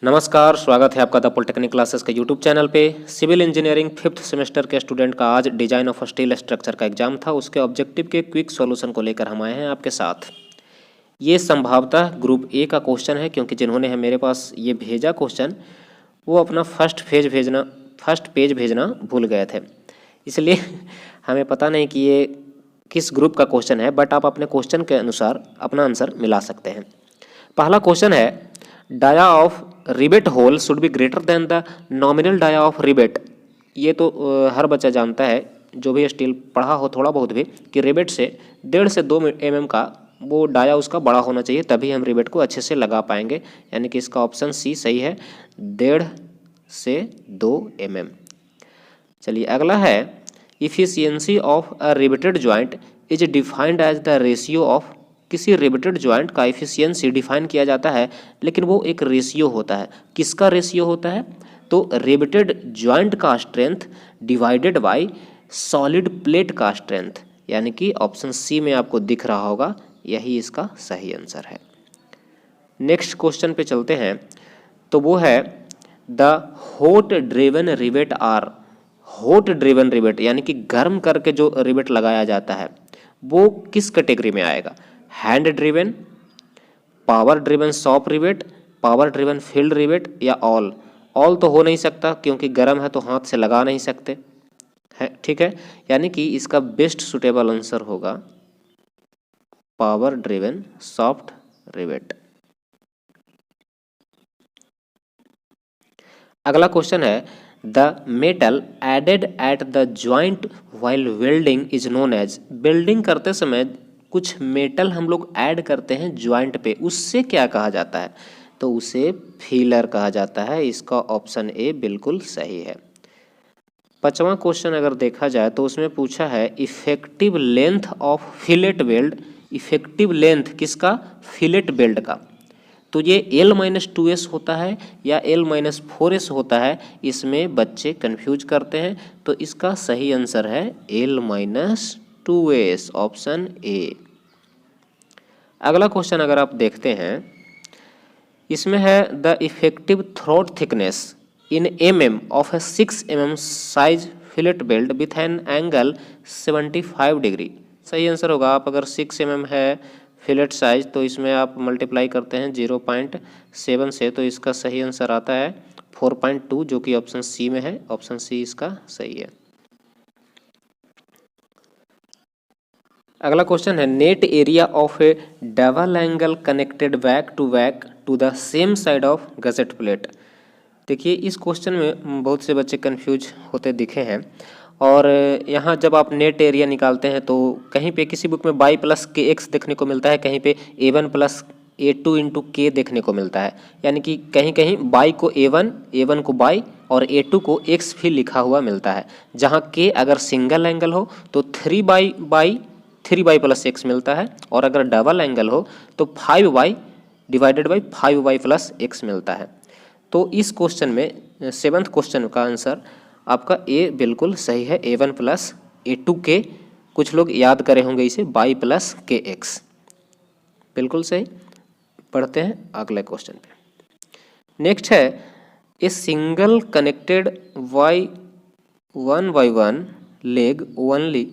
नमस्कार, स्वागत है आपका द पॉलिटेक्निक क्लासेस के यूट्यूब चैनल पे। सिविल इंजीनियरिंग 5th सेमेस्टर के स्टूडेंट का आज डिजाइन ऑफ स्टील स्ट्रक्चर का एग्जाम था। उसके ऑब्जेक्टिव के क्विक सॉल्यूशन को लेकर हम आए हैं आपके साथ। ये संभवतः ग्रुप ए का क्वेश्चन है, क्योंकि जिन्होंने मेरे पास ये भेजा क्वेश्चन वो अपना फर्स्ट पेज भेजना भूल गए थे, इसलिए हमें पता नहीं कि ये किस ग्रुप का क्वेश्चन है, बट आप अपने क्वेश्चन के अनुसार अपना आंसर मिला सकते हैं। पहला क्वेश्चन है, dia of rivet hole should be greater than the nominal dia of rivet. ये तो हर बच्चा जानता है, जो भी स्टील पढ़ा हो थोड़ा बहुत भी, कि रिवेट से 1.5 से 2 mm का वो डाया उसका बड़ा होना चाहिए, तभी हम रिवेट को अच्छे से लगा पाएंगे। यानी कि इसका ऑप्शन सी सही है, 1.5 से 2 mm। चलिए अगला है, efficiency of a riveted joint is defined as the ratio of. किसी रिवेटेड जॉइंट का इफिशियंसी डिफाइन किया जाता है, लेकिन वो एक रेशियो होता है। किसका रेशियो होता है? तो रिवेटेड जॉइंट का strength divided by solid plate का स्ट्रेंथ, यानी कि ऑप्शन सी में आपको दिख रहा होगा, यही इसका सही आंसर है। नेक्स्ट क्वेश्चन पे चलते हैं, तो वो है the hot driven rivet are. Hot driven rivet यानी कि गर्म करके जो रिवेट लगाया जाता है वो किस कैटेगरी में आएगा? Hand driven, power driven shop rivet, power driven field rivet, या ऑल? ऑल तो हो नहीं सकता, क्योंकि गर्म है तो हाथ से लगा नहीं सकते है, ठीक है। यानी कि इसका बेस्ट सुटेबल आंसर होगा पावर ड्रिवन सॉफ्ट रिवेट। अगला क्वेश्चन है, the metal added at the joint while welding is known as. Welding करते समय कुछ मेटल हम लोग ऐड करते हैं जॉइंट पे, उससे क्या कहा जाता है? तो उसे फीलर कहा जाता है। इसका ऑप्शन ए बिल्कुल सही है। 5वां क्वेश्चन अगर देखा जाए तो उसमें पूछा है, effective length of fillet weld. Effective length किसका? फिलेट वेल्ड का। तो ये L-2S होता है या L-4S होता है, इसमें बच्चे कंफ्यूज करते हैं। तो इसका सही आंसर है L-2S, ऑप्शन ए। अगला क्वेश्चन अगर आप देखते हैं, इसमें है the effective throat thickness in mm of A 6 mm size fillet weld with an angle 75 degree. सही आंसर होगा। आप अगर 6 mm है फिलेट साइज, तो इसमें आप मल्टीप्लाई करते हैं 0.7 से, तो इसका सही आंसर आता है 4.2, जो कि ऑप्शन सी में है। ऑप्शन सी इसका सही है। अगला क्वेश्चन है, net area of a double angle connected back to the same side of gusset plate. देखिए इस क्वेश्चन में बहुत से बच्चे कंफ्यूज होते दिखे हैं, और यहाँ जब आप नेट एरिया निकालते हैं तो कहीं पे किसी बुक में बाई प्लस के एक्स देखने को मिलता है, कहीं पे A1 प्लस A2 इंटू के देखने को मिलता है। यानी कि कहीं कहीं बाई को A1 को बाई और A2 को एक्स भी लिखा हुआ मिलता है। जहाँ के अगर सिंगल एंगल हो तो 3 बाई प्लस एक्स मिलता है, और अगर डबल एंगल हो तो 5y divided by 5y plus x मिलता है। तो इस क्वेश्चन में 7th क्वेश्चन का आंसर आपका ए बिल्कुल सही है, A1 प्लस A2 के। कुछ लोग याद करे होंगे इसे बाई प्लस के एक्स, बिल्कुल सही। पढ़ते हैं अगले क्वेश्चन पे। नेक्स्ट है, a single connected Y1 leg only.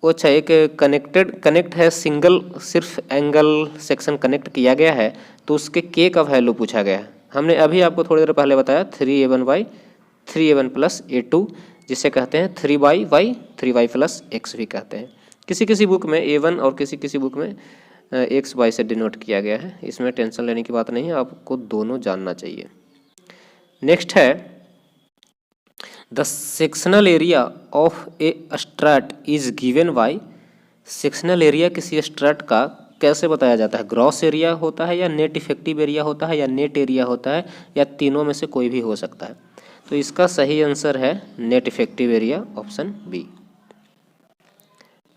अच्छा, एक कनेक्ट है, सिंगल सिर्फ एंगल सेक्शन कनेक्ट किया गया है, तो उसके के का वैल्यू पूछा गया है। हमने अभी आपको थोड़ी देर पहले बताया 3A1 प्लस A2, जिसे कहते हैं 3y प्लस एक्स भी कहते हैं। किसी किसी बुक में A1 और किसी किसी बुक में XY से डिनोट किया गया है। इसमें टेंशन लेने की बात नहीं है, आपको दोनों जानना चाहिए। नेक्स्ट है, the sectional area of A straight is given by. Sectional area किसी स्ट्रैट का कैसे बताया जाता है? ग्रॉस एरिया होता है, या नेट इफेक्टिव एरिया होता है, या नेट एरिया होता है, या तीनों में से कोई भी हो सकता है? तो इसका सही आंसर है net effective area, option B.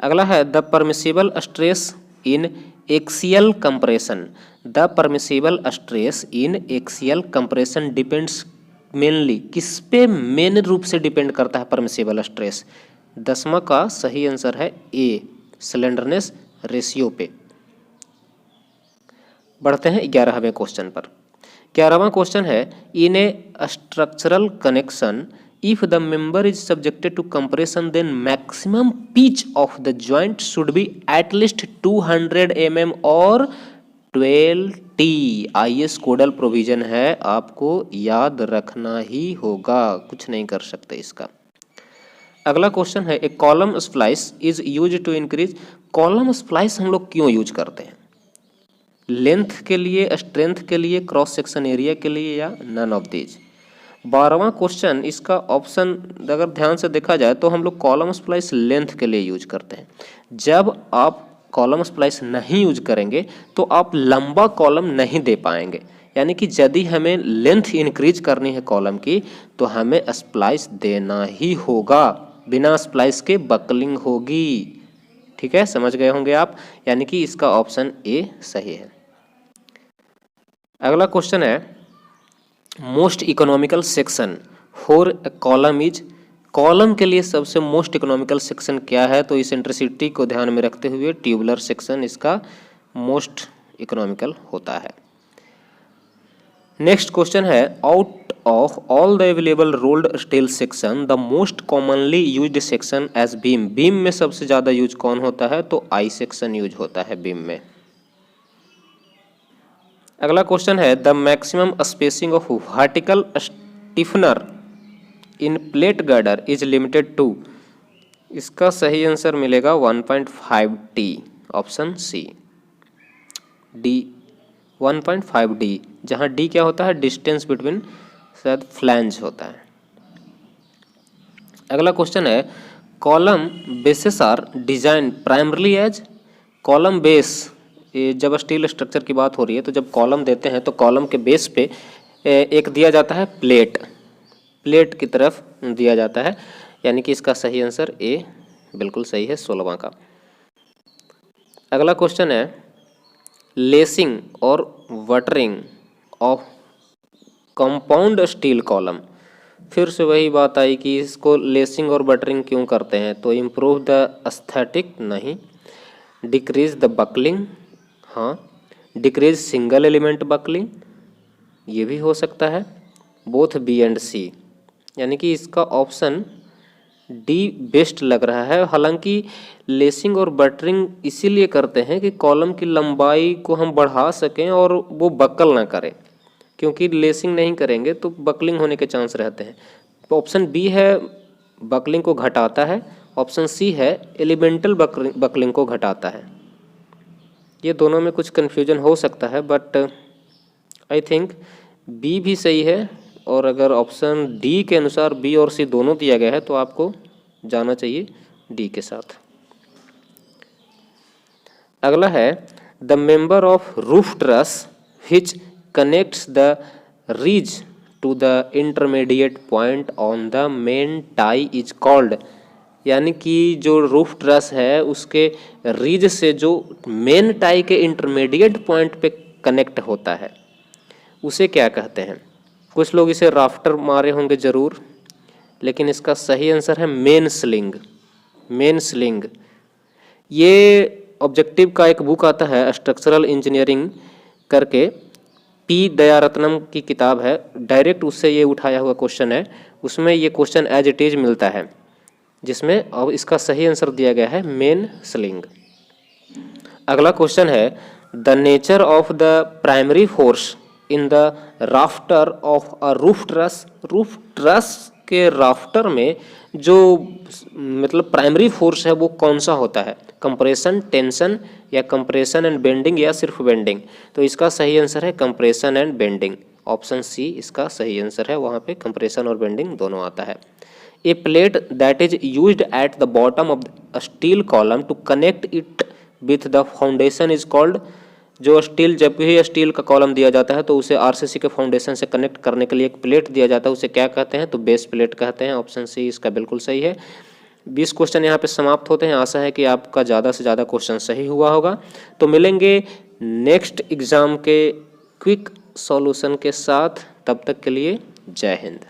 अगला है, the permissible stress in axial compression. The permissible stress in axial compression depends mainly. किस पे मेन रूप से डिपेंड करता है परमिसिबल स्ट्रेस? 10वां का सही आंसर है ए, स्लेंडरनेस रेशियो पे। बढ़ते हैं 11वें क्वेश्चन पर। 11वां क्वेश्चन है, in a structural connection if the member is subjected to compression then maximum pitch of the joint should be at least 200 mm और 12T। IS कोडल प्रोविजन है, आपको याद रखना ही होगा, कुछ नहीं कर सकते इसका। अगला क्वेश्चन है, a column splice is use to increase. Column splice हम लोग क्यों यूज करते हैं? लेंथ के लिए, स्ट्रेंथ के लिए, क्रॉस सेक्शन एरिया के लिए, या नन ऑफ दीज। 12वां क्वेश्चन, इसका ऑप्शन अगर ध्यान से देखा जाए तो हम लोग कॉलम स्प्लाइस लेंथ के लिए यूज करते हैं। जब आप कॉलम स्प्लाइस नहीं यूज करेंगे तो आप लंबा कॉलम नहीं दे पाएंगे, यानी कि यदि हमें लेंथ इंक्रीज करनी है कॉलम की तो हमें स्प्लाइस देना ही होगा, बिना स्प्लाइस के बकलिंग होगी। ठीक है, समझ गए होंगे आप, यानी कि इसका ऑप्शन ए सही है। अगला क्वेश्चन है, most economical section for a column is. Column के लिए सबसे मोस्ट इकोनॉमिकल सेक्शन क्या है? तो इसेंट्रिसिटी को ध्यान में रखते हुए ट्यूबुलर सेक्शन इसका मोस्ट इकोनॉमिकल होता है। नेक्स्ट क्वेश्चन है, out of all the available rolled steel section the most commonly used section as beam. Beam में सबसे ज़्यादा यूज कौन होता है? तो आई सेक्शन यूज होता है बीम में। अगला क्वेश्चन है, the maximum spacing of vertical stiffener in plate girder is limited to. इसका सही आंसर मिलेगा 1.5D, option C D 1.5D, जहाँ डी क्या होता है? डिस्टेंस बिटवीन, शायद फ्लैंज होता है। अगला क्वेश्चन है, column bases are design primarily as. Column base, जब स्टील स्ट्रक्चर की बात हो रही है तो जब कॉलम देते हैं तो कॉलम के बेस पे एक दिया जाता है प्लेट, प्लेट की तरफ दिया जाता है, यानी कि इसका सही आंसर ए बिल्कुल सही है, 16वां का। अगला क्वेश्चन है, लेसिंग और वटरिंग ऑफ कंपाउंड स्टील कॉलम। फिर से वही बात आई कि इसको लेसिंग और बटरिंग क्यों करते हैं? तो इम्प्रूव द एस्थेटिक, नहीं। डिक्रीज द बकलिंग, हाँ। डिक्रीज सिंगल एलिमेंट बकलिंग, ये भी हो सकता है। बोथ बी एंड सी, यानी कि इसका ऑप्शन डी बेस्ट लग रहा है। हालांकि लेसिंग और बटरिंग इसीलिए करते हैं कि कॉलम की लंबाई को हम बढ़ा सकें और वो बकल ना करे, क्योंकि लेसिंग नहीं करेंगे तो बकलिंग होने के चांस रहते हैं। तो ऑप्शन बी है बकलिंग को घटाता है, ऑप्शन सी है एलिमेंटल बकलिंग को घटाता है। ये दोनों में कुछ कन्फ्यूजन हो सकता है, बट आई थिंक बी भी सही है, और अगर ऑप्शन डी के अनुसार बी और सी दोनों दिया गया है तो आपको जाना चाहिए डी के साथ। अगला है, the member of roof truss which connects the ridge to the intermediate point on the main tie is called. यानी कि जो रूफ ट्रस है उसके रिज से जो मेन टाई के इंटरमीडिएट पॉइंट पे कनेक्ट होता है उसे क्या कहते हैं? कुछ लोग इसे राफ्टर मारे होंगे ज़रूर, लेकिन इसका सही आंसर है मेन स्लिंग। मेन स्लिंग, ये ऑब्जेक्टिव का एक बुक आता है स्ट्रक्चरल इंजीनियरिंग करके, पी दयारत्नम की किताब है, डायरेक्ट उससे ये उठाया हुआ क्वेश्चन है। उसमें ये क्वेश्चन एज इट इज मिलता है, जिसमें अब इसका सही आंसर दिया गया है मेन स्लिंग। अगला क्वेश्चन है, the nature of the primary force in the rafter of a roof truss. Roof truss के राफ्टर में जो मतलब प्राइमरी फोर्स है वो कौन सा होता है? कंप्रेशन, टेंशन, या कंप्रेशन एंड बेंडिंग, या सिर्फ बेंडिंग? तो इसका सही आंसर है compression and bending, option C इसका सही आंसर है। वहाँ पे कंप्रेशन और बेंडिंग दोनों आता है। A plate that is used at the bottom of a steel column to connect it with the foundation is called. जो स्टील, जब भी स्टील का कॉलम दिया जाता है तो उसे आरसीसी के फाउंडेशन से कनेक्ट करने के लिए एक प्लेट दिया जाता है, उसे क्या कहते हैं? तो बेस प्लेट कहते हैं, ऑप्शन सी इसका बिल्कुल सही है। 20 क्वेश्चन यहाँ पे समाप्त होते हैं। आशा है कि आपका ज़्यादा से ज़्यादा क्वेश्चन सही हुआ होगा। तो मिलेंगे नेक्स्ट एग्ज़ाम के क्विक सॉल्यूशन के साथ, तब तक के लिए जय हिंद।